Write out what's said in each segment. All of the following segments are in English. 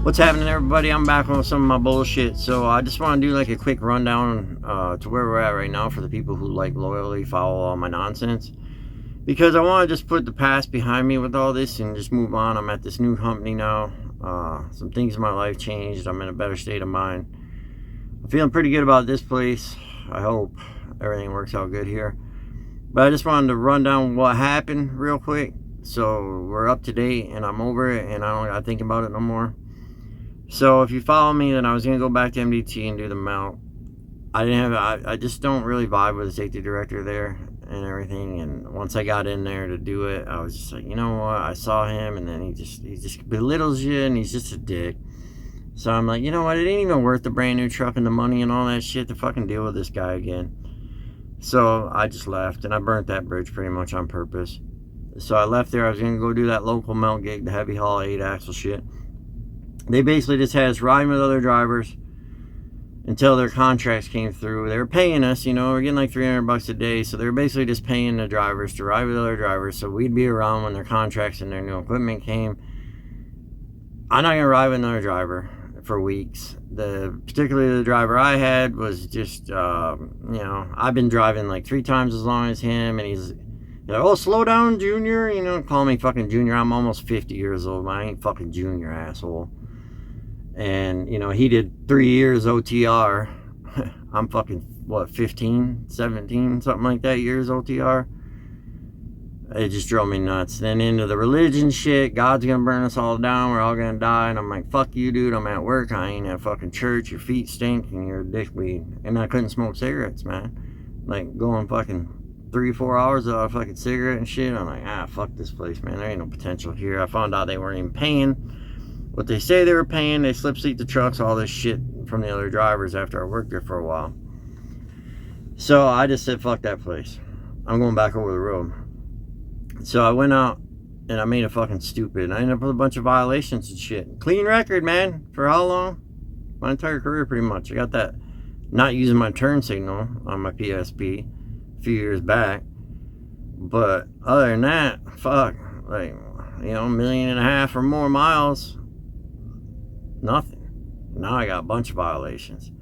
What's happening, everybody? I'm back on some of my bullshit. So I just want to do like a quick rundown to where we're at right now for the people who like loyally follow all my nonsense, because I want to just put the past behind me with all this and just move on. I'm at this new company now. Some things in my life changed. I'm in a better state of mind. I'm feeling pretty good about this place. I hope everything works out good here. But I just wanted to run down what happened real quick, so we're up to date and I'm over it and I don't gotta think about it no more. So if you follow me, then I was gonna go back to MDT and do the mount. I just don't really vibe with the safety director there and everything. And once I got in there to do it, I was just like, you know what? I saw him, and then he just belittles you, and he's just a dick. So I'm like, you know what? It ain't even worth the brand new truck and the money and all that shit to fucking deal with this guy again. So I just left, and I burnt that bridge pretty much on purpose. So I left there. I was gonna go do that local melt gig, the heavy haul 8-axle shit. They basically just had us riding with other drivers until their contracts came through. They were paying us, you know, we're getting like $300 a day. So they were basically just paying the drivers to ride with other drivers. So we'd be around when their contracts and their new equipment came. I'm not going to ride with another driver for weeks. Particularly the driver I had was just, you know, I've been driving like 3 times as long as him. And he's like, oh, slow down, Junior. You know, call me fucking Junior. I'm almost 50 years old. I ain't fucking Junior, asshole. And, you know, he did 3 years OTR. I'm fucking, what, 15, 17, something like that, years OTR. It just drove me nuts. Then into the religion shit. God's gonna burn us all down. We're all gonna die. And I'm like, fuck you, dude. I'm at work. I ain't at fucking church. Your feet stink and you're a dickweed. And I couldn't smoke cigarettes, man. Like, going fucking 3-4 hours without a fucking cigarette and shit. I'm like, fuck this place, man. There ain't no potential here. I found out they weren't even paying what they say they were paying. They slip seat the trucks, all this shit from the other drivers after I worked there for a while. So I just said, fuck that place. I'm going back over the road. So I went out and I made a fucking stupid. I ended up with a bunch of violations and shit. Clean record, man. For how long? My entire career, pretty much. I got that not using my turn signal on my PSP a few years back. But other than that, fuck. Like, you know, 1.5 million or more miles. Nothing. Now I got a bunch of violations.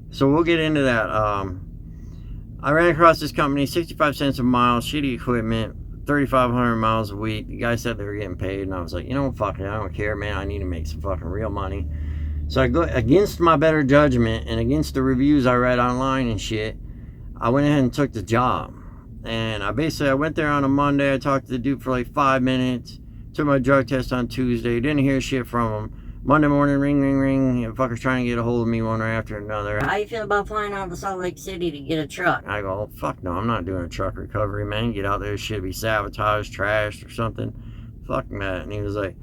So we'll get into that. I ran across this company, 65 cents a mile, shitty equipment, 3,500 miles a week. The guy said they were getting paid, and I was like, you know, fuck it, I don't care, man. I need to make some fucking real money. So I go against my better judgment and against the reviews I read online and shit. I went ahead and took the job. And I went there on a Monday. I talked to the dude for like 5 minutes. Took my drug test on Tuesday. Didn't hear shit from him. Monday morning, ring, ring, ring. You know, fuckers trying to get a hold of me one right after another. How you feel about flying out to Salt Lake City to get a truck? I go, oh, fuck no, I'm not doing a truck recovery, man. Get out there, this shit be sabotaged, trashed, or something. Fuck that. And he was like,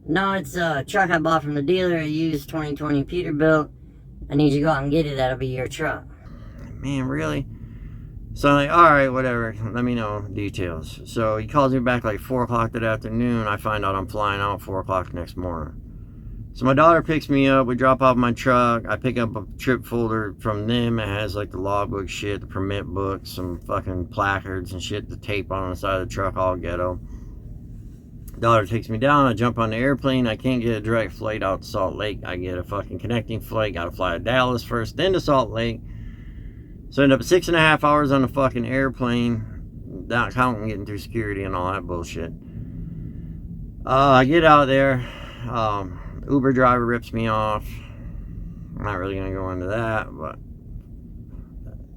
no, it's a truck I bought from the dealer. I used 2020 Peterbilt. I need you to go out and get it. That'll be your truck. Man, really? So I'm like, alright, whatever. Let me know details. So he calls me back like 4 o'clock that afternoon. I find out I'm flying out 4 o'clock next morning. So my daughter picks me up, we drop off my truck, I pick up a trip folder from them. It has like the logbook shit, the permit book, some fucking placards and shit, the tape on the side of the truck, all ghetto. Daughter takes me down, I jump on the airplane. I can't get a direct flight out to Salt Lake. I get a fucking connecting flight, gotta fly to Dallas first, then to Salt Lake. So I end up 6.5 hours on the fucking airplane, not counting getting through security and all that bullshit. I get out there, Uber driver rips me off. I'm not really gonna go into that, but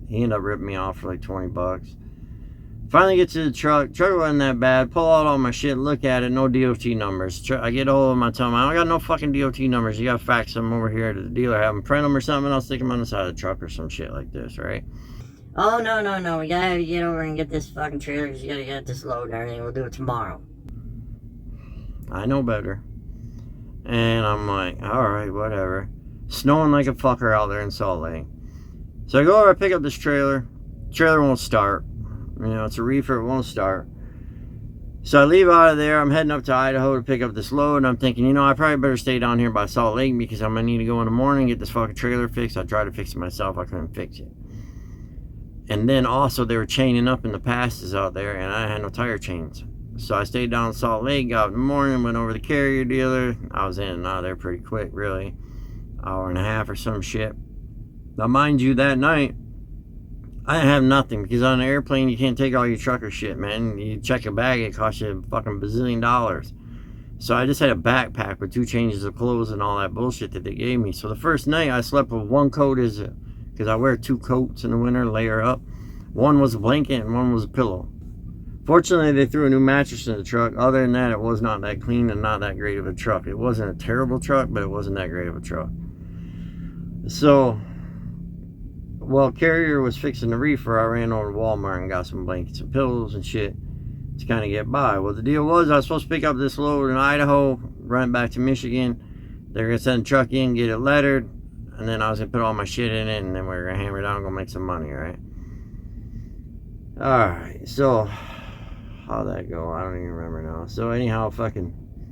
he ended up ripping me off for like 20 bucks. Finally get to the truck. Truck wasn't that bad. Pull out all my shit, look at it, no DOT numbers. I get a hold of them, I tell them, I don't got no fucking DOT numbers. You gotta fax them over here to the dealer, have them print them or something, and I'll stick them on the side of the truck or some shit like this, right? Oh, no. We gotta have you get over and get this fucking trailer because you gotta get this load and everything. We'll do it tomorrow. I know better. And I'm like, alright, whatever. Snowing like a fucker out there in Salt Lake. So I go over, I pick up this trailer. Trailer won't start. You know, it's a reefer, it won't start. So I leave out of there, I'm heading up to Idaho to pick up this load, and I'm thinking, you know, I probably better stay down here by Salt Lake because I'm going to need to go in the morning and get this fucking trailer fixed. I tried to fix it myself, I couldn't fix it. And then also they were chaining up in the passes out there, and I had no tire chains. So I stayed down in Salt Lake, got up in the morning, went over to the Carrier dealer. I was in and out of there pretty quick, really. Hour and a half or some shit. Now, mind you, that night, I didn't have nothing, because on an airplane, you can't take all your trucker shit, man. You check a bag, it costs you a fucking bazillion dollars. So I just had a backpack with 2 changes of clothes and all that bullshit that they gave me. So the first night, I slept with 1 coat, because I wear 2 coats in the winter, layer up. 1 was a blanket and 1 was a pillow. Fortunately, they threw a new mattress in the truck. Other than that, it was not that clean and not that great of a truck. It wasn't a terrible truck, but it wasn't that great of a truck. So, while Carrier was fixing the reefer, I ran over to Walmart and got some blankets and pillows and shit to kind of get by. Well, the deal was I was supposed to pick up this load in Idaho, run it back to Michigan. They're going to send the truck in, get it lettered, and then I was going to put all my shit in it, and then we were going to hammer it down and go make some money, right? Alright, so how'd that go? I don't even remember now. So anyhow,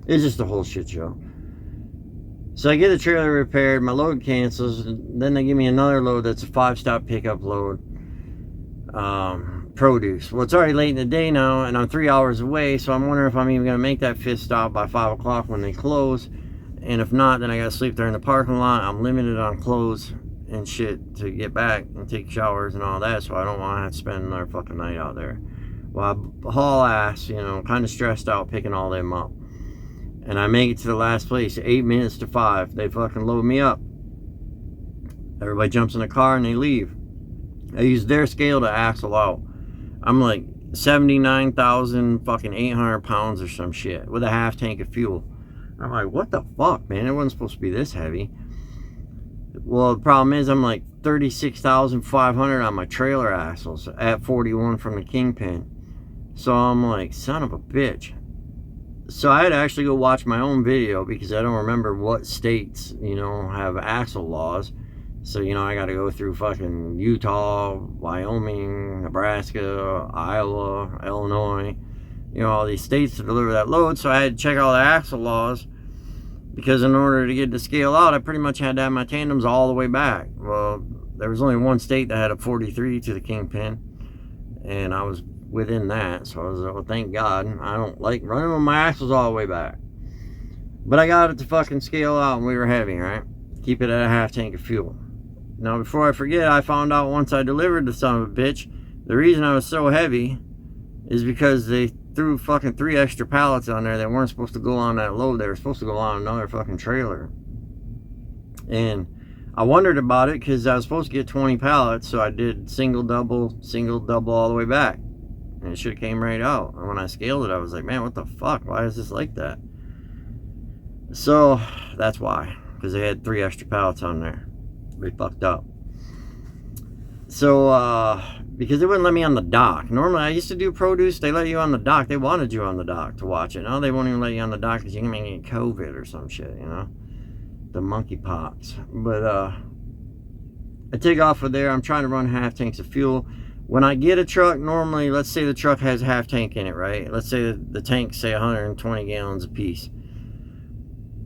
it's just a whole shit show. So I get the trailer repaired, my load cancels, and then they give me another load that's a 5-stop pickup load. Produce. Well, it's already late in the day now, and I'm 3 hours away, so I'm wondering if I'm even going to make that 5th stop by 5 o'clock when they close. And if not, then I got to sleep there in the parking lot. I'm limited on clothes and shit to get back and take showers and all that, so I don't want to have to spend another fucking night out there. Well, I haul ass, kind of stressed out picking all them up. And I make it to the last place, 8 minutes to 5. They fucking load me up. Everybody jumps in the car and they leave. I use their scale to axle out. I'm like 79,800 pounds or some shit with a half tank of fuel. I'm like, what the fuck, man? It wasn't supposed to be this heavy. Well, the problem is I'm like 36,500 on my trailer axles at 41 from the Kingpin. So I'm like, son of a bitch. So I had to actually go watch my own video because I don't remember what states, have axle laws. So, I got to go through fucking Utah, Wyoming, Nebraska, Iowa, Illinois, all these states to deliver that load. So I had to check all the axle laws because in order to get the scale out, I pretty much had to have my tandems all the way back. Well, there was only one state that had a 43 to the Kingpin, and I was within that. So I was like, well, thank God. I don't like running with my axles all the way back. But I got it to fucking scale out and we were heavy, right? Keep it at a half tank of fuel. Now, before I forget, I found out once I delivered the son of a bitch, the reason I was so heavy is because they threw fucking 3 extra pallets on there that weren't supposed to go on that load. They were supposed to go on another fucking trailer. And I wondered about it because I was supposed to get 20 pallets, so I did single, double all the way back. And it should have came right out. And when I scaled it, I was like, man, what the fuck? Why is this like that? So, that's why. Because they had 3 extra pallets on there. They fucked up. So, because they wouldn't let me on the dock. Normally, I used to do produce. They let you on the dock. They wanted you on the dock to watch it. Now they won't even let you on the dock because you can get COVID or some shit, the monkeypox. But, I take off of there. I'm trying to run half tanks of fuel. When I get a truck, normally, let's say the truck has a half tank in it, right? Let's say the tanks say 120 gallons a piece.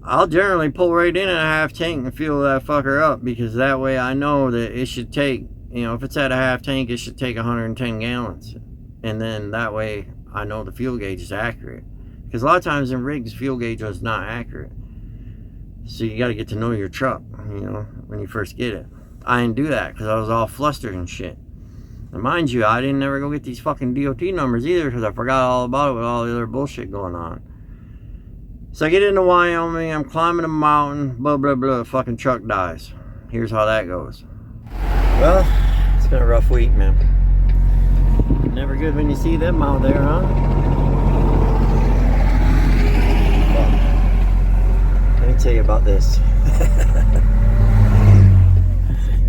I'll generally pull right in at a half tank and fuel that fucker up because that way I know that it should take, if it's at a half tank, it should take 110 gallons. And then that way I know the fuel gauge is accurate. Because a lot of times in rigs, fuel gauge is not accurate. So you got to get to know your truck, when you first get it. I didn't do that because I was all flustered and shit. And mind you, I didn't ever go get these fucking DOT numbers either because I forgot all about it with all the other bullshit going on. So I get into Wyoming, I'm climbing a mountain, blah, blah, blah, fucking truck dies. Here's how that goes. Well, it's been a rough week, man. Never good when you see them out there, huh? Well, let me tell you about this.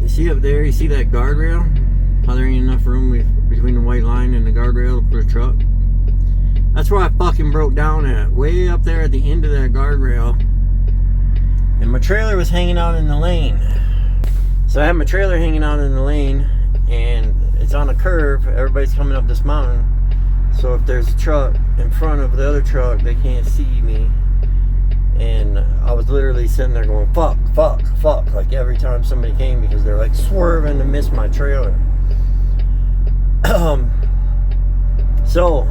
You see up there, you see that guardrail? How there ain't enough room between the white line and the guardrail to put a truck? That's where I fucking broke down at. Way up there at the end of that guardrail. And my trailer was hanging out in the lane. So I had my trailer hanging out in the lane. And it's on a curve. Everybody's coming up this mountain. So if there's a truck in front of the other truck, they can't see me. And I was literally sitting there going, fuck, fuck, fuck. Like every time somebody came because they're like swerving to miss my trailer. So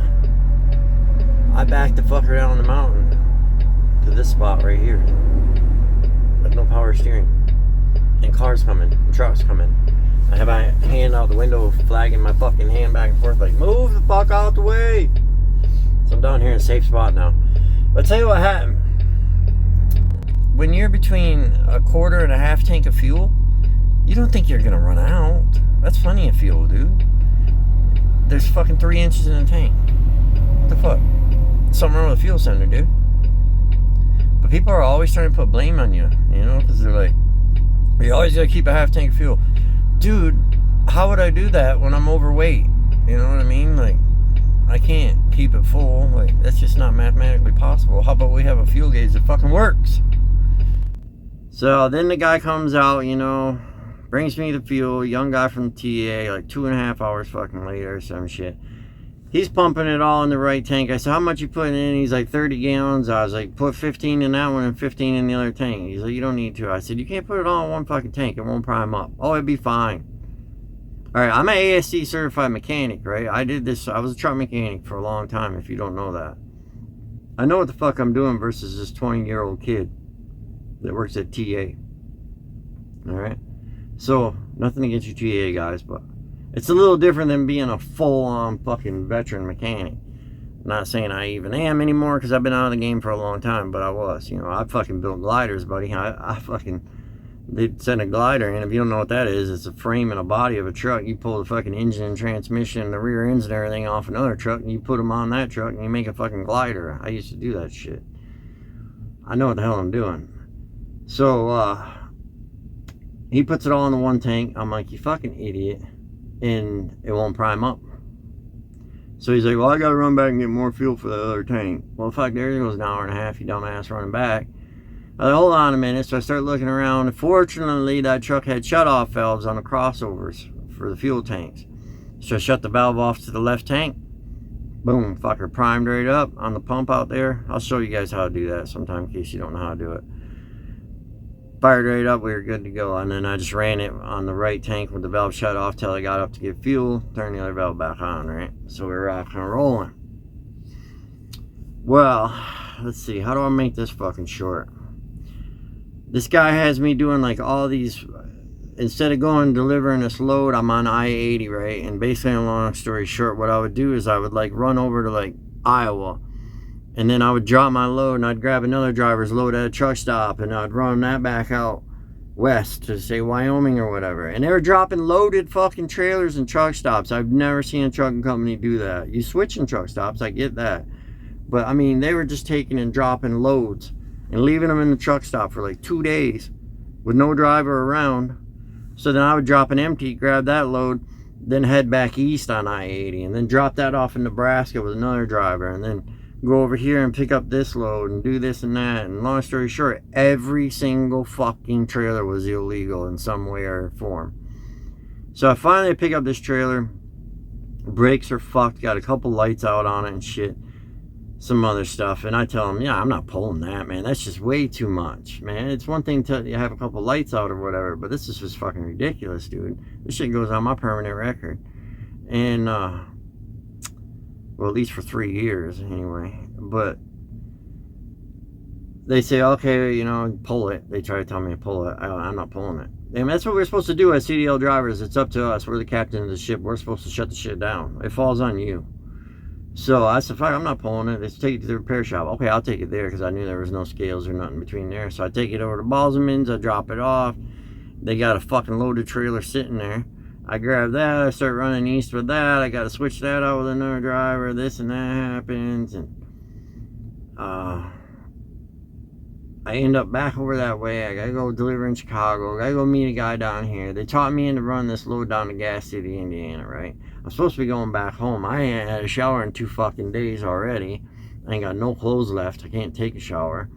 I backed the fucker down the mountain to this spot right here. With no power steering. And cars coming, and trucks coming. I have my hand out the window, flagging my fucking hand back and forth, like, move the fuck out the way. So I'm down here in a safe spot now. But I'll tell you what happened. When you're between a quarter and a half tank of fuel, you don't think you're gonna run out. That's plenty of fuel, dude. There's fucking 3 inches in the tank. What the fuck? Something wrong with the fuel sender, dude. But people are always trying to put blame on you, you know, because they're like, you always gotta keep a half tank of fuel. Dude, how would I do that when I'm overweight? You know what I mean? Like, I can't keep it full. Like, that's just not mathematically possible. How about we have a fuel gauge that fucking works? So then the guy comes out, you know, brings me the fuel. Young guy from TA, like 2.5 hours fucking later or some shit. He's pumping it all in the right tank. I said, how much you putting in? He's like, 30 gallons. I was like, put 15 in that one and 15 in the other tank. He's like, you don't need to. I said, you can't put it all in one fucking tank. It won't prime up. Oh, it'd be fine. All right, I'm an ASC certified mechanic, right? I did this. I was a truck mechanic for a long time, if you don't know that. I know what the fuck I'm doing versus this 20-year-old kid that works at TA. All right? So, nothing against you TA guys, but it's a little different than being a full-on fucking veteran mechanic. Not saying I even am anymore because I've been out of the game for a long time, but I was. You know, I fucking built gliders, buddy. They send a glider in. If you don't know what that is, it's a frame and a body of a truck. You pull the fucking engine and transmission and the rear ends and everything off another truck, and you put them on that truck, and you make a fucking glider. I used to do that shit. I know what the hell I'm doing. So, he puts it all in the one tank. I'm like, you fucking idiot. And it won't prime up. So he's like, well, I gotta run back and get more fuel for the other tank. Well, fuck, there goes an hour and a half, you dumbass, running back. I hold on a minute. So I start looking around. Fortunately, that truck had shutoff valves on the crossovers for the fuel tanks. So I shut the valve off to the left tank. Boom, fucker, primed right up on the pump out there. I'll show you guys how to do that sometime in case you don't know how to do it. Fired right up, we were good to go. And then I just ran it on the right tank with the valve shut off till I got up to get fuel. Turn the other valve back on, right? So we were rocking and rolling. Well, let's see. How do I make this fucking short? This guy has me doing like all these. Instead of going delivering this load, I'm on I-80, right? And basically, a long story short, what I would do is I would like run over to like Iowa. And then I would drop my load and I'd grab another driver's load at a truck stop and I'd run that back out west to say Wyoming or whatever. And they were dropping loaded fucking trailers and truck stops. I've never seen a trucking company do that. You switching truck stops, I get that. But I mean, they were just taking and dropping loads and leaving them in the truck stop for like 2 days with no driver around. So then I would drop an empty, grab that load, then head back east on I-80 and then drop that off in Nebraska with another driver and then go over here and pick up this load and do this and that. And long story short, every single fucking trailer was illegal in some way or form. So I finally pick up this trailer. Brakes are fucked. Got a couple lights out on it and shit. Some other stuff. And I tell them, yeah, I'm not pulling that, man. That's just way too much, man. It's one thing to have a couple lights out or whatever, but this is just fucking ridiculous, dude. This shit goes on my permanent record. And, well, at least for 3 years, anyway. But they say, okay, you know, pull it. They try to tell me to pull it. I'm not pulling it. And that's what we're supposed to do as CDL drivers. It's up to us. We're the captain of the ship. We're supposed to shut the shit down. It falls on you. So I said, fuck, I'm not pulling it. Let's take it to the repair shop. Okay, I'll take it there because I knew there was no scales or nothing between there. So I take it over to Balsamans. I drop it off. They got a fucking loaded trailer sitting there. I grab that, I start running east with that, I gotta switch that out with another driver, this and that happens, and I end up back over that way. I gotta go deliver in Chicago, I gotta go meet a guy down here. They taught me into run this load down to Gas City, Indiana, right? I'm supposed to be going back home. I ain't had a shower in 2 fucking days already. I ain't got no clothes left, I can't take a shower.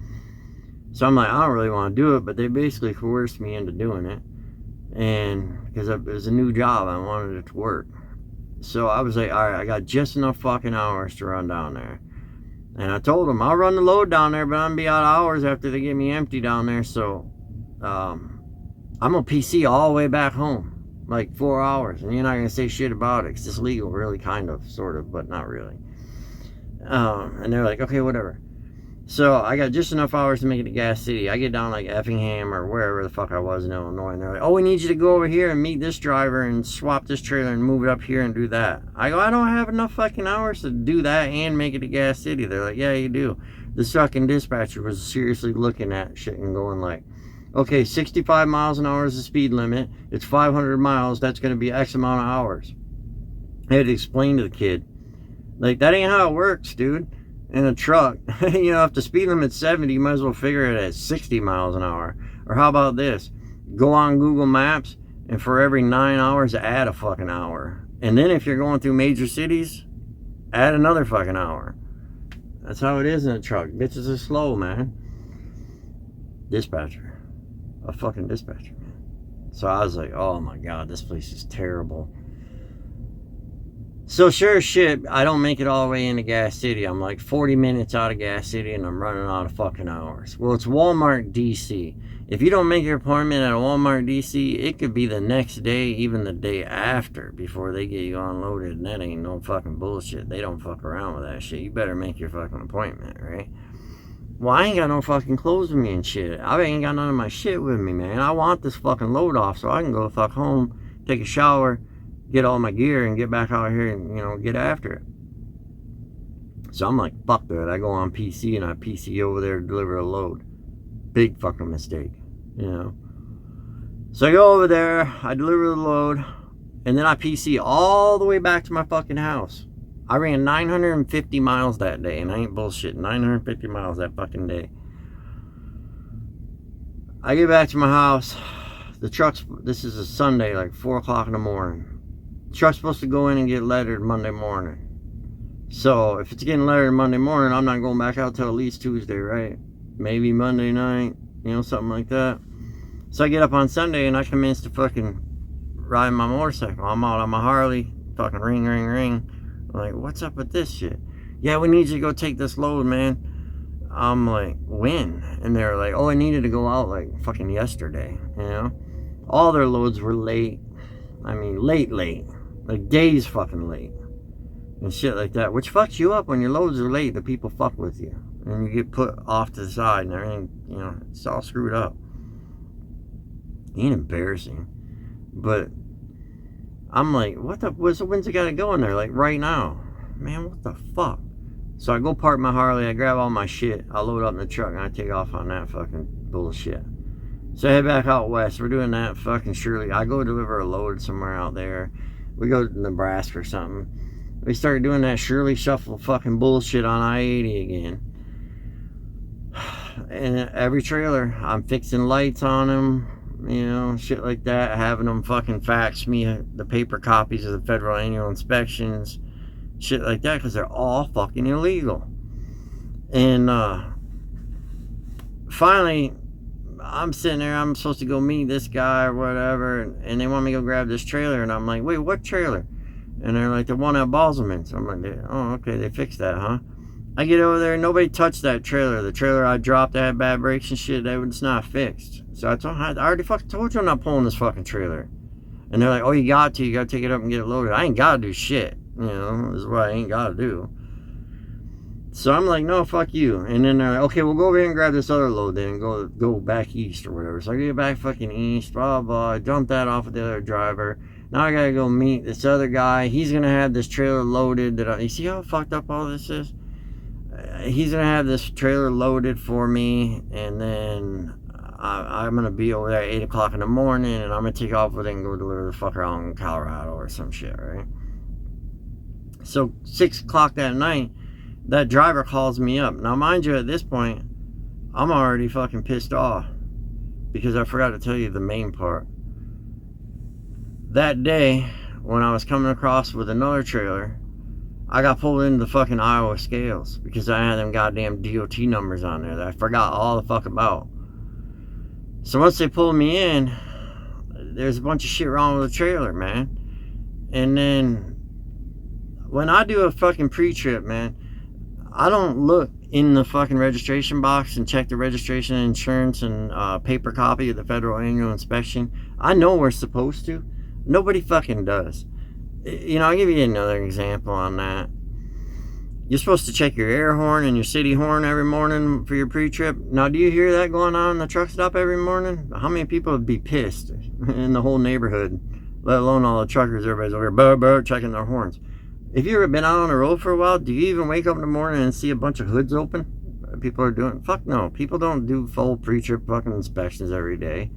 So I'm like, I don't really want to do it, but they basically coerced me into doing it. And because it was a new job, I wanted it to work. So I was like, all right, I got just enough fucking hours to run down there. And I told them, I'll run the load down there, but I'm going to be out of hours after they get me empty down there. So I'm going to PC all the way back home, like 4 hours. And you're not going to say shit about it because it's legal, really, kind of, sort of, but not really. And they're like, okay, whatever. So I got just enough hours to make it to Gas City. I get down like Effingham or wherever the fuck I was in Illinois, and they're like, oh, we need you to go over here and meet this driver and swap this trailer and move it up here and do that. I go, I don't have enough fucking hours to do that and make it to Gas City. They're like, yeah, you do. The fucking dispatcher was seriously looking at shit and going like, okay, 65 miles an hour is the speed limit. It's 500 miles. That's going to be X amount of hours. I had to explain to the kid, like, that ain't how it works, dude. In a truck, you know, if the speed limit's 70, you might as well figure it at 60 miles an hour. Or how about this? Go on Google Maps, and for every 9 hours, add a fucking hour. And then if you're going through major cities, add another fucking hour. That's how it is in a truck. Bitches are slow, man. Dispatcher. A fucking dispatcher, man. So I was like, oh my god, this place is terrible. So sure as shit, I don't make it all the way into Gas City. I'm like 40 minutes out of Gas City and I'm running out of fucking hours. Well, it's Walmart DC. If you don't make your appointment at a Walmart DC, it could be the next day, even the day after, before they get you unloaded. And that ain't no fucking bullshit. They don't fuck around with that shit. You better make your fucking appointment, right? Well, I ain't got no fucking clothes with me and shit. I ain't got none of my shit with me, man. I want this fucking load off so I can go the fuck home, take a shower, get all my gear and get back out here and, you know, get after it. So I'm like, fuck that. I go on PC and I PC over there to deliver a load. Big fucking mistake, you know. So I go over there, I deliver the load, and then I PC all the way back to my fucking house. I ran 950 miles that day, and I ain't bullshit. 950 miles that fucking day. I get back to my house. The truck's, this is a Sunday, like 4 o'clock in the morning. Truck's supposed to go in and get lettered Monday morning. So if it's getting lettered Monday morning, I'm not going back out till at least Tuesday, right? Maybe Monday night, you know, something like that. So I get up on Sunday and I commence to fucking ride my motorcycle. I'm out on my Harley, fucking ring, ring, ring. I'm like, what's up with this shit? Yeah, we need you to go take this load, man. I'm like, when? And they're like, oh, I needed to go out like fucking yesterday, you know? All their loads were late. I mean, late. Like days fucking late. And shit like that. Which fucks you up when your loads are late. The people fuck with you. And you get put off to the side and everything, you know, it's all screwed up. Ain't embarrassing. But I'm like, when's it gotta go in there? Like right now. Man, what the fuck? So I go park my Harley, I grab all my shit, I load up in the truck and I take off on that fucking bullshit. So I head back out west. We're doing that fucking surely. I go deliver a load somewhere out there. We go to Nebraska or something. We start doing that Shirley Shuffle fucking bullshit on I-80 again. And every trailer, I'm fixing lights on them, you know, shit like that. Having them fucking fax me the paper copies of the federal annual inspections, shit like that, because they're all fucking illegal. And finally, I'm sitting there, I'm supposed to go meet this guy or whatever, and they want me to go grab this trailer, and I'm like, wait, what trailer? And they're like, the one at Balsamans. I'm like, oh, okay, they fixed that, huh? I get over there, nobody touched that trailer. The trailer I dropped that had bad brakes and shit, it's not fixed. So I already fucking told you I'm not pulling this fucking trailer. And they're like, oh, you got to take it up and get it loaded. I ain't got to do shit, you know, this is what I ain't got to do. So I'm like, no, fuck you. And then they're like, okay, we'll go over here and grab this other load then and go back east or whatever. So I get back fucking east, blah, blah. I dump that off with the other driver. Now I gotta go meet this other guy. He's gonna have this trailer loaded. You see how fucked up all this is? He's gonna have this trailer loaded for me, and then I'm gonna be over there at 8 o'clock in the morning, and I'm gonna take off with it and go deliver the fucker out in Colorado or some shit, right? So 6 o'clock that night, that driver calls me up. Now, mind you, at this point, I'm already fucking pissed off because I forgot to tell you the main part. That day, when I was coming across with another trailer, I got pulled into the fucking Iowa scales because I had them goddamn DOT numbers on there that I forgot all the fuck about. So once they pulled me in, there's a bunch of shit wrong with the trailer, man. And then when I do a fucking pre-trip, man, I don't look in the fucking registration box and check the registration and insurance and paper copy of the federal annual inspection. I know we're supposed to. Nobody fucking does. You know, I'll give you another example on that. you're supposed to check your air horn and your city horn every morning for your pre-trip. Now, do you hear that going on in the truck stop every morning? How many people would be pissed in the whole neighborhood, let alone all the truckers? Everybody's over here, burr, burr, checking their horns. If you've ever been out on the road for a while, do you even wake up in the morning and see a bunch of hoods open? People are doing, fuck no. People don't do full pre-trip fucking inspections every day.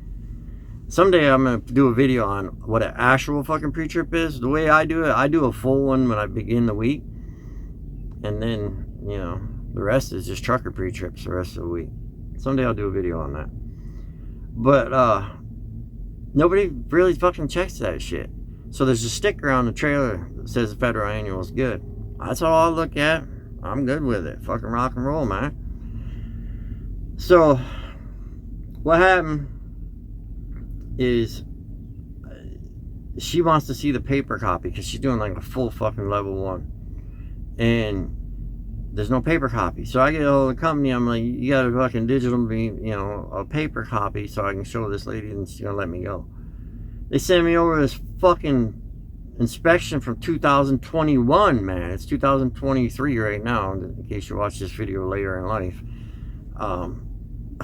Someday I'm going to do a video on what an actual fucking pre-trip is. The way I do it, I do a full one when I begin the week. And then, you know, the rest is just trucker pre-trips the rest of the week. Someday I'll do a video on that. But, nobody really fucking checks that shit. So there's a sticker on the trailer that says the federal annual is good. That's all I look at. I'm good with it. Fucking rock and roll, man. So, what happened is she wants to see the paper copy because she's doing like a full fucking level 1. And there's no paper copy. So I get all the company, I'm like, you got a fucking digital me, you know, a paper copy so I can show this lady and she's gonna let me go. They sent me over this fucking inspection from 2021, man. It's 2023 right now, in case you watch this video later in life.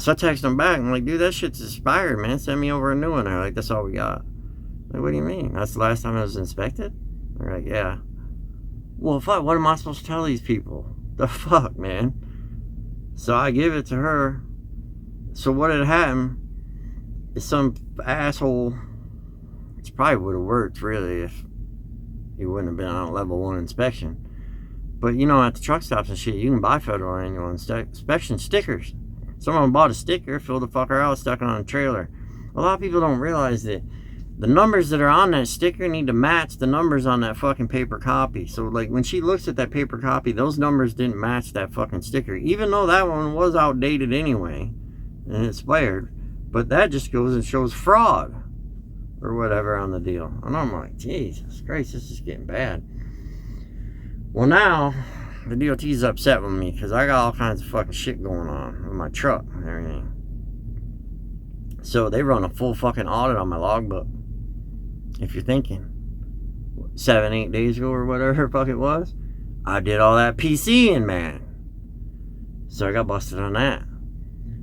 So I text them back. I'm like, dude, that shit's expired, man. Send me over a new one. They're like, that's all we got. I'm like, what do you mean? That's the last time it was inspected? They're like, yeah. Well, fuck, what am I supposed to tell these people? The fuck, man? So I give it to her. So what had happened is some asshole, it probably would have worked, really, if he wouldn't have been on a level 1 inspection. But, you know, at the truck stops and shit, you can buy federal annual inspection stickers. Someone bought a sticker, filled the fucker out, stuck it on a trailer. A lot of people don't realize that the numbers that are on that sticker need to match the numbers on that fucking paper copy. So, like, when she looks at that paper copy, those numbers didn't match that fucking sticker. Even though that one was outdated anyway and expired. But that just goes and shows fraud or whatever on the deal. And I'm like, Jesus Christ, this is getting bad. Well, now the DOT's upset with me because I got all kinds of fucking shit going on with my truck and everything. So they run a full fucking audit on my logbook. If you're thinking 7-8 days ago or whatever the fuck it was, I did all that PCing, man. So I got busted on that.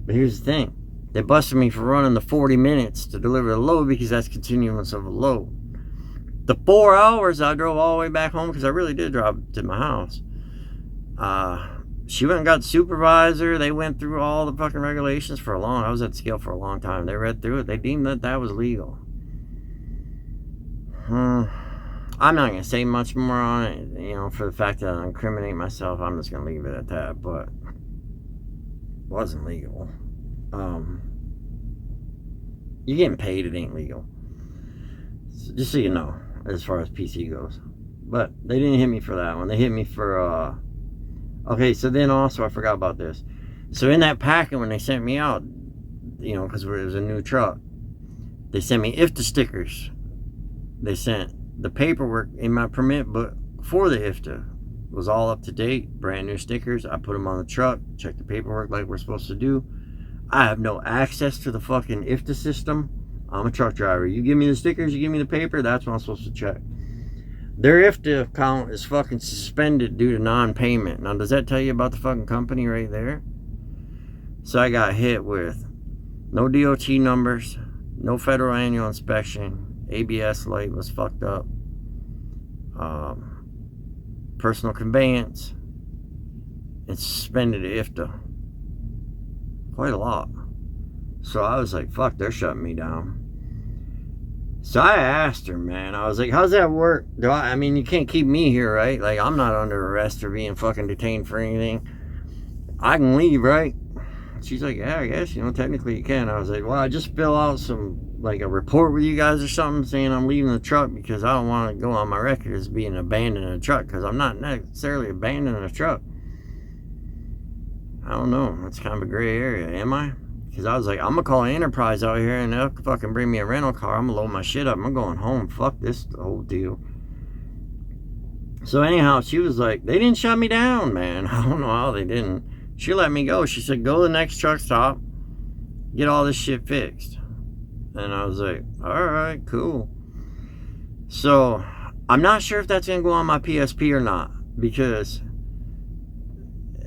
But here's the thing. They busted me for running the 40 minutes to deliver the load because that's continuance of a load. The 4 hours I drove all the way back home, because I really did drive to my house. She went and got the supervisor. They went through all the fucking regulations for a long, I was at the scale for a long time. They read through it. They deemed that that was legal. I'm not going to say much more on it, you know, for the fact that I incriminate myself. I'm just going to leave it at that, but it wasn't legal. You're getting paid, it ain't legal. So just so you know, as far as PC goes. But they didn't hit me for that one. They hit me for, okay, so then also I forgot about this. So in that packet when they sent me out, you know, because it was a new truck, they sent me IFTA stickers. They sent the paperwork in my permit book for the IFTA. It was all up to date, brand new stickers. I put them on the truck, checked the paperwork like we're supposed to do. I have no access to the fucking IFTA system. I'm a truck driver. You give me the stickers, you give me the paper, that's what I'm supposed to check. Their IFTA account is fucking suspended due to non-payment. Now, does that tell you about the fucking company right there? So I got hit with no DOT numbers, no federal annual inspection, ABS light was fucked up, personal conveyance, and suspended IFTA. Quite a lot. So I was like, fuck, they're shutting me down. So I asked her, man, I was like, how's that work? I mean, you can't keep me here, right? Like, I'm not under arrest or being fucking detained for anything. I can leave, right? She's like, yeah, I guess, you know, technically you can. I was like, well, I just fill out some, like, a report with you guys or something saying I'm leaving the truck because I don't want to go on my record as being abandoning a truck, because I'm not necessarily abandoning a truck. I don't know. That's kind of a gray area, am I? Because I was like, I'm going to call Enterprise out here and they'll fucking bring me a rental car. I'm going to load my shit up. I'm going home. Fuck this whole deal. So anyhow, she was like, they didn't shut me down, man. I don't know how they didn't. She let me go. She said, go to the next truck stop. Get all this shit fixed. And I was like, alright, cool. So, I'm not sure if that's going to go on my PSP or not. Because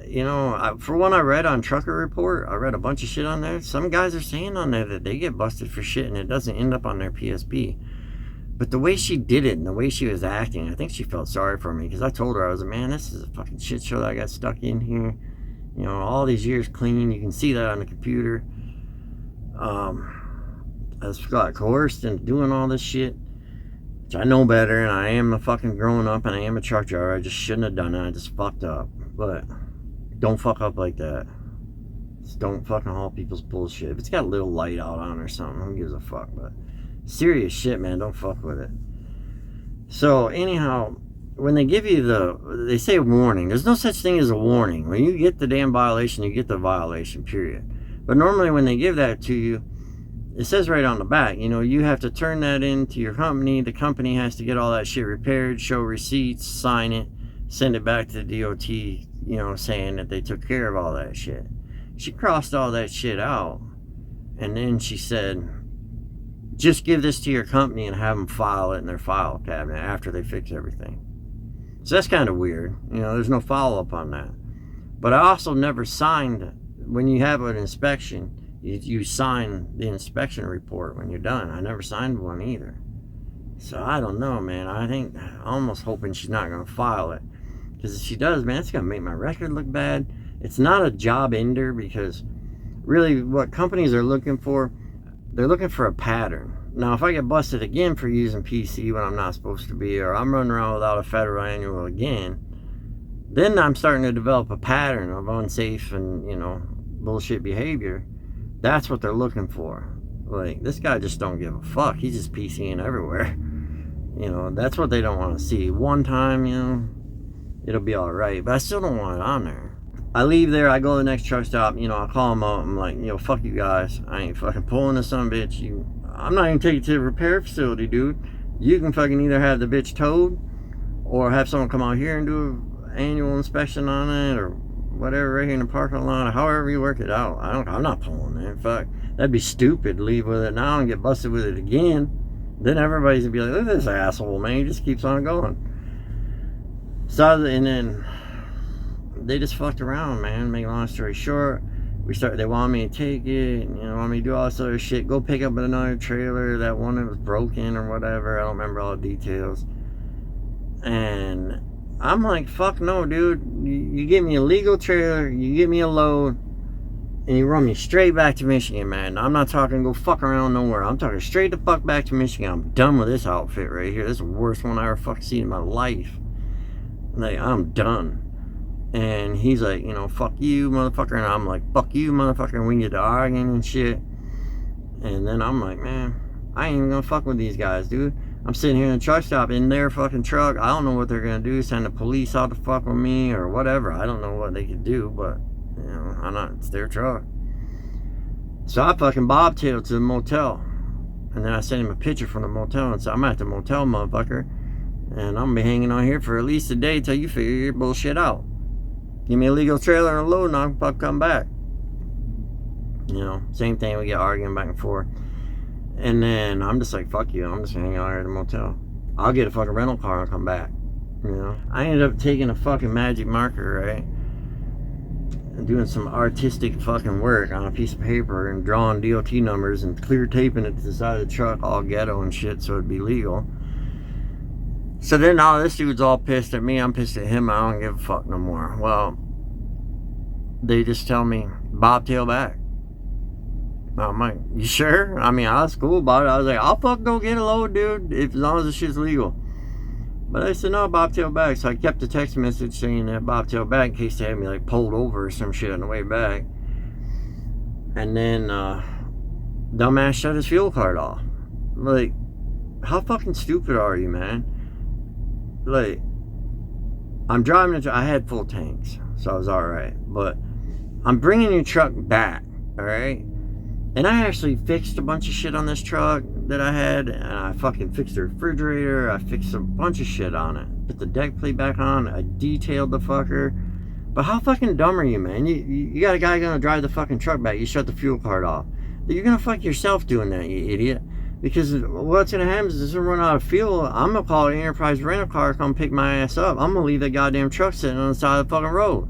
you know, for one I read on Trucker Report, I read a bunch of shit on there. Some guys are saying on there that they get busted for shit and it doesn't end up on their PSP. But the way she did it and the way she was acting, I think she felt sorry for me, because I told her, I was like, man, this is a fucking shit show that I got stuck in here. You know, all these years clean. You can see that on the computer. I just got coerced into doing all this shit, which I know better, and I am a fucking grown up, and I am a truck driver. I just shouldn't have done it. I just fucked up. But don't fuck up like that. Just don't fucking haul people's bullshit. If it's got a little light out on or something, who gives a fuck? But serious shit, man, don't fuck with it. So anyhow, when they give you they say warning. There's no such thing as a warning. When you get the damn violation, you get the violation, period. But normally when they give that to you, it says right on the back, you know, you have to turn that in to your company. The company has to get all that shit repaired, show receipts, sign it, send it back to the DOT, you know, saying that they took care of all that shit. She crossed all that shit out, and then she said, just give this to your company and have them file it in their file cabinet after they fix everything. So that's kind of weird. You know, there's no follow-up on that. But I also never signed, when you have an inspection, you sign the inspection report when you're done. I never signed one either. So I don't know, man. I'm almost hoping she's not going to file it. Because if she does, man, it's going to make my record look bad. It's not a job ender, because really what companies are looking for, they're looking for a pattern. Now, if I get busted again for using PC when I'm not supposed to be, or I'm running around without a federal annual again, then I'm starting to develop a pattern of unsafe and, you know, bullshit behavior. That's what they're looking for. Like, this guy just don't give a fuck. He's just PCing everywhere. You know, that's what they don't want to see. One time, you know, it'll be alright. But I still don't want it on there. I leave there, I go to the next truck stop, you know, I call them up, I'm like, you know, fuck you guys. I ain't fucking pulling this son of a bitch. I'm not even taking it to the repair facility, dude. You can fucking either have the bitch towed, or have someone come out here and do an annual inspection on it, or whatever, right here in the parking lot, however you work it out. I'm not pulling it. Fuck. That'd be stupid to leave with it now and get busted with it again. Then everybody's gonna be like, look at this asshole, man. He just keeps on going. So, and then they just fucked around, man. Make a long story short, they want me to take it, you know, want me to do all this other shit, go pick up another trailer, that one that was broken or whatever. I don't remember all the details. And I'm like, fuck no, dude. You give me a legal trailer, you give me a load, and you run me straight back to Michigan, man. I'm not talking go fuck around nowhere. I'm talking straight the fuck back to Michigan. I'm done with this outfit right here. This is the worst one I ever fucking seen in my life. Like, I'm done. And he's like, you know, fuck you, motherfucker. And I'm like, fuck you, motherfucker. And we get to arguing and shit. And then I'm like, man, I ain't even gonna fuck with these guys, dude. I'm sitting here in the truck stop in their fucking truck. I don't know what they're gonna do, send the police out to fuck with me or whatever. I don't know what they could do, but, you know, it's their truck. So I fucking bobtailed to the motel. And then I sent him a picture from the motel and said, I'm at the motel, motherfucker. And I'm gonna be hanging on here for at least a day till you figure your bullshit out. Give me a legal trailer and a load and I'll fuck come back. You know, same thing, we get arguing back and forth. And then I'm just like, fuck you, I'm just hanging out here at the motel. I'll get a fucking rental car and come back. You know, I ended up taking a fucking magic marker, right? And doing some artistic fucking work on a piece of paper and drawing DOT numbers and clear taping it to the side of the truck, all ghetto and shit, so it'd be legal. So then now this dude's all pissed at me, I'm pissed at him, I don't give a fuck no more. Well, they just tell me, bobtail back. I'm like, you sure? I mean, I was cool about it. I was like, I'll fuck go get a load, dude, as long as the shit's legal. But they said, no, bobtail back. So I kept the text message saying that bobtail back in case they had me like pulled over or some shit on the way back. And then dumbass shut his fuel card off. Like, how fucking stupid are you, man? Like, I'm driving I had full tanks, so I was alright. But I'm bringing your truck back, alright? And I actually fixed a bunch of shit on this truck that I had. And I fucking fixed the refrigerator. I fixed a bunch of shit on it. Put the deck plate back on. I detailed the fucker. But how fucking dumb are you, man? You got a guy gonna drive the fucking truck back. You shut the fuel card off. You're gonna fuck yourself doing that, you idiot. Because what's gonna happen is it's gonna run out of fuel. I'm gonna call an Enterprise rental car, come pick my ass up. I'm gonna leave that goddamn truck sitting on the side of the fucking road.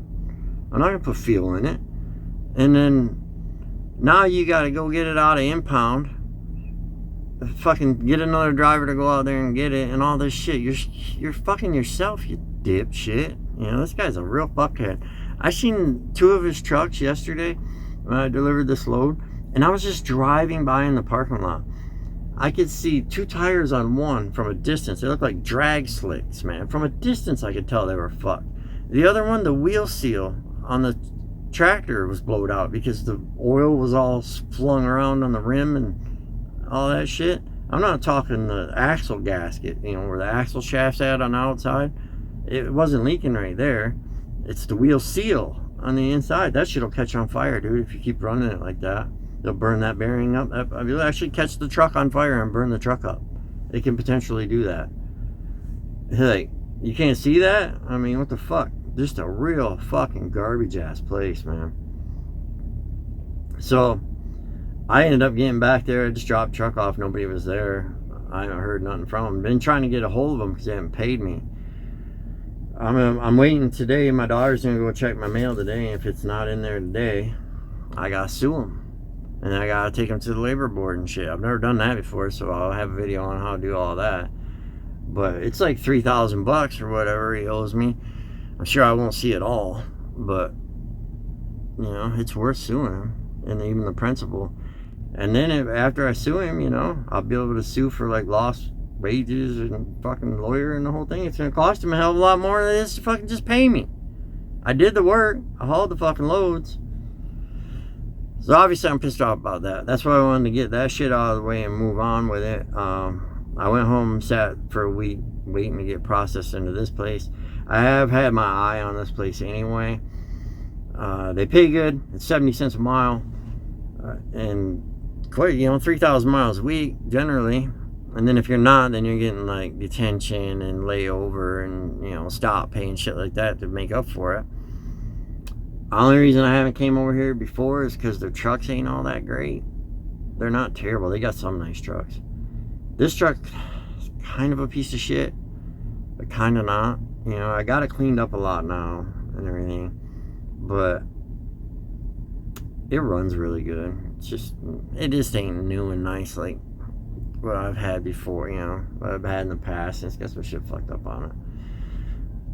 I'm not gonna put fuel in it. And then now you gotta go get it out of impound. Fucking get another driver to go out there and get it and all this shit. You're fucking yourself, you dipshit. You know, this guy's a real fuckhead. I seen 2 of his trucks yesterday when I delivered this load, and I was just driving by in the parking lot. I could see 2 tires on one from a distance. They looked like drag slicks, man. From a distance, I could tell they were fucked. The other one, the wheel seal on the tractor was blowed out because the oil was all flung around on the rim and all that shit. I'm not talking the axle gasket, you know, where the axle shaft's at on the outside. It wasn't leaking right there. It's the wheel seal on the inside. That shit'll catch on fire, dude, if you keep running it like that. They'll burn that bearing up. You'll actually catch the truck on fire and burn the truck up. It can potentially do that. Like, you can't see that? I mean, what the fuck? Just a real fucking garbage ass place, man. So I ended up getting back there. I just dropped the truck off. Nobody was there. I haven't heard nothing from them. Been trying to get a hold of them because they haven't paid me. I'm waiting today. My daughter's gonna go check my mail today. If it's not in there today, I gotta sue them. And I gotta take them to the labor board and shit. I've never done that before, so I'll have a video on how to do all that. But it's like $3,000 or whatever he owes me. I'm sure I won't see it all, but you know, it's worth suing him, and even the principal. And then after I sue him, you know, I'll be able to sue for like lost wages and fucking lawyer and the whole thing. It's gonna cost him a hell of a lot more than this to fucking just pay me. I did the work. I hauled the fucking loads. So obviously I'm pissed off about that. That's why I wanted to get that shit out of the way and move on with it. I went home and sat for a week waiting to get processed into this place. I have had my eye on this place anyway. They pay good. It's 70 cents a mile. And quite, you know, 3,000 miles a week generally. And then if you're not, then you're getting like detention and layover and, you know, stop pay and shit like that to make up for it. The only reason I haven't came over here before is because their trucks ain't all that great. They're not terrible. They got some nice trucks. This truck is kind of a piece of shit, but kind of not. You know, I got it cleaned up a lot now and everything, but it runs really good. It's just, it just ain't new and nice like what I've had before, you know, what I've had in the past, and it's got some shit fucked up on it.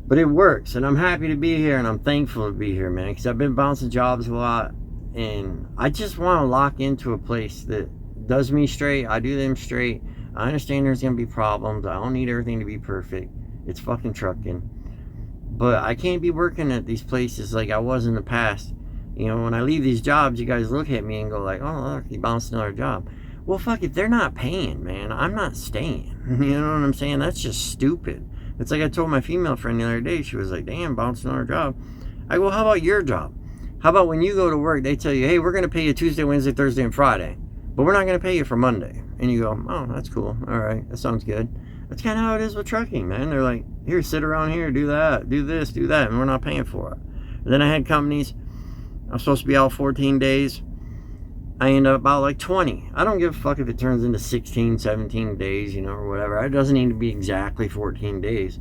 But it works, and I'm happy to be here, and I'm thankful to be here, man, because I've been bouncing jobs a lot, and I just want to lock into a place that does me straight. I do them straight. I understand there's going to be problems. I don't need everything to be perfect. It's fucking trucking. But I can't be working at these places like I was in the past. You know, when I leave these jobs, you guys look at me and go like, oh, look, he bounced another job. Well, fuck, if they're not paying, man, I'm not staying. You know what I'm saying? That's just stupid. It's like I told my female friend the other day. She was like, damn, bounced another job. I go, how about your job? How about when you go to work, they tell you, hey, we're going to pay you Tuesday, Wednesday, Thursday, and Friday, but we're not going to pay you for Monday. And you go, oh, that's cool. All right, that sounds good. That's kind of how it is with trucking, man. They're like, here, sit around here, do that, do this, do that, and we're not paying for it. And then I had companies, I'm supposed to be out 14 days. I end up about like 20. I don't give a fuck if it turns into 16, 17 days, you know, or whatever. It doesn't need to be exactly 14 days.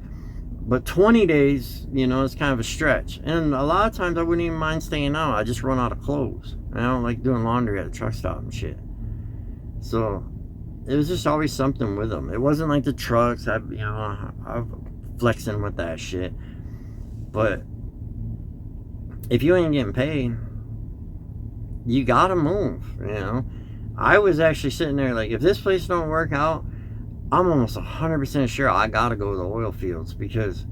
But 20 days, you know, it's kind of a stretch. And a lot of times I wouldn't even mind staying out. I just run out of clothes. And I don't like doing laundry at a truck stop and shit. So it was just always something with them. It wasn't like the trucks. I'm flexing with that shit. But if you ain't getting paid, you gotta move, you know. I was actually sitting there like, if this place don't work out, I'm almost 100% sure I gotta go to the oil fields, because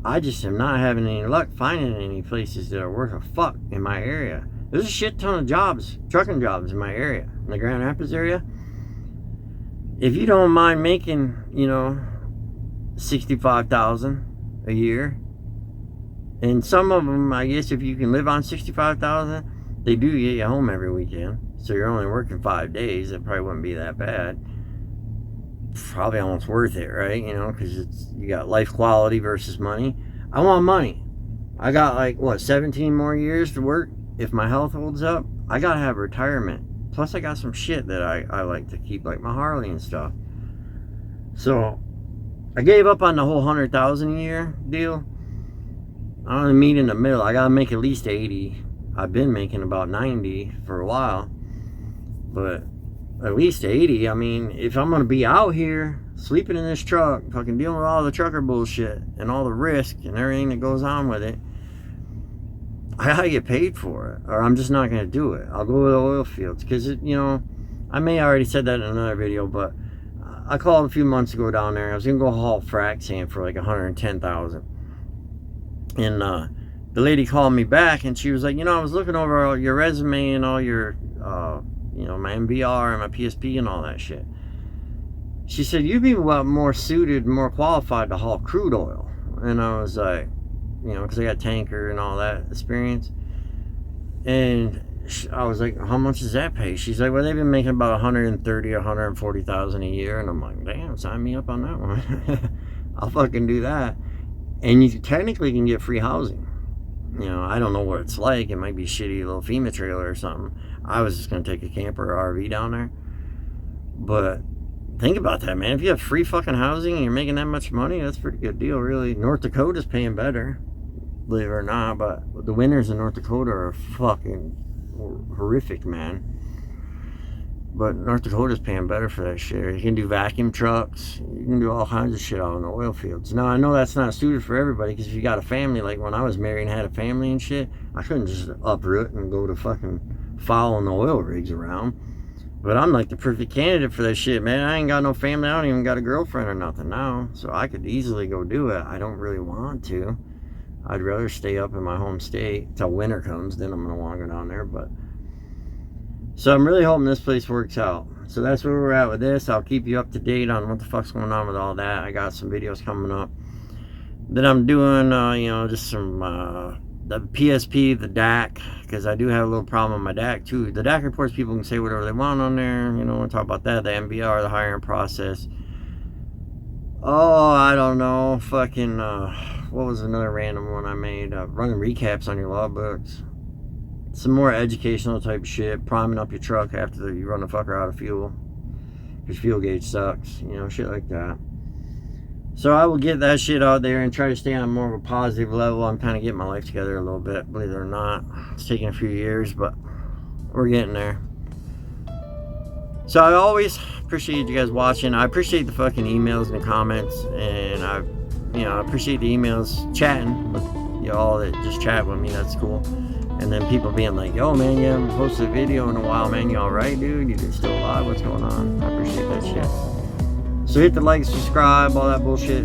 I just am not having any luck finding any places that are worth a fuck in my area. There's a shit ton of jobs, trucking jobs in my area, in the Grand Rapids area. If you don't mind making, you know, $65,000 a year, and some of them, I guess, if you can live on $65,000, they do get you home every weekend. So you're only working 5 days. It probably wouldn't be that bad. Probably almost worth it, right? You know, because you got life quality versus money. I want money. I got like, what, 17 more years to work? If my health holds up, I gotta have retirement. Plus I got some shit that I like to keep, like my Harley and stuff. So I gave up on the whole 100,000 a year deal. I want to meet in the middle. I gotta make at least 80. I've been making about 90 for a while, but at least 80. I mean, if I'm gonna be out here sleeping in this truck, fucking dealing with all the trucker bullshit and all the risk and everything that goes on with it, I gotta get paid for it, or I'm just not gonna do it. I'll go to the oil fields because I may already said that in another video, but I called a few months ago down there. I was gonna go haul frac sand for like 110,000, and the lady called me back and she was like, I was looking over all your resume and all your, my MVR and my PSP and all that shit. She said, you'd be more suited, more qualified to haul crude oil. And I was like, because I got tanker and all that experience. And I was like, how much does that pay? She's like, well, they've been making about 130, 140,000 a year. And I'm like, damn, sign me up on that one. I'll fucking do that. And you technically can get free housing. I don't know what it's like. It might be shitty little FEMA trailer or something. I was just going to take a camper or RV down there. But think about that, man. If you have free fucking housing and you're making that much money, that's a pretty good deal, really. North Dakota's paying better, believe it or not. But the winters in North Dakota are fucking horrific, man. But North Dakota's paying better for that shit. You can do vacuum trucks. You can do all kinds of shit out in the oil fields. Now, I know that's not suited for everybody, because if you got a family, like when I was married and had a family and shit, I couldn't just uproot and go to fucking following the oil rigs around. But I'm like the perfect candidate for that shit, man. I ain't got no family. I don't even got a girlfriend or nothing now. So I could easily go do it. I don't really want to. I'd rather stay up in my home state till winter comes. Then I'm going to want to go down there. But so I'm really hoping this place works out. So that's where we're at with this. I'll keep you up to date on what the fuck's going on with all that. I got some videos coming up. Then I'm doing, just some, the PSP, the DAC, because I do have a little problem with my DAC too. The DAC reports, people can say whatever they want on there. We'll talk about that. The MBR, the hiring process. Oh, I don't know. Fucking, what was another random one I made? Running recaps on your logbooks. Some more educational type shit. Priming up your truck after you run the fucker out of fuel, because fuel gauge sucks. Shit like that. So I will get that shit out there and try to stay on more of a positive level. I'm kind of getting my life together a little bit, believe it or not. It's taking a few years, but we're getting there. So I always appreciate you guys watching. I appreciate the fucking emails and the comments, and I appreciate the emails, chatting with y'all that just chat with me. That's cool. And then people being like, yo, man, you haven't posted a video in a while, man. You alright, dude? You still alive? What's going on? I appreciate that shit. So hit the like, subscribe, all that bullshit.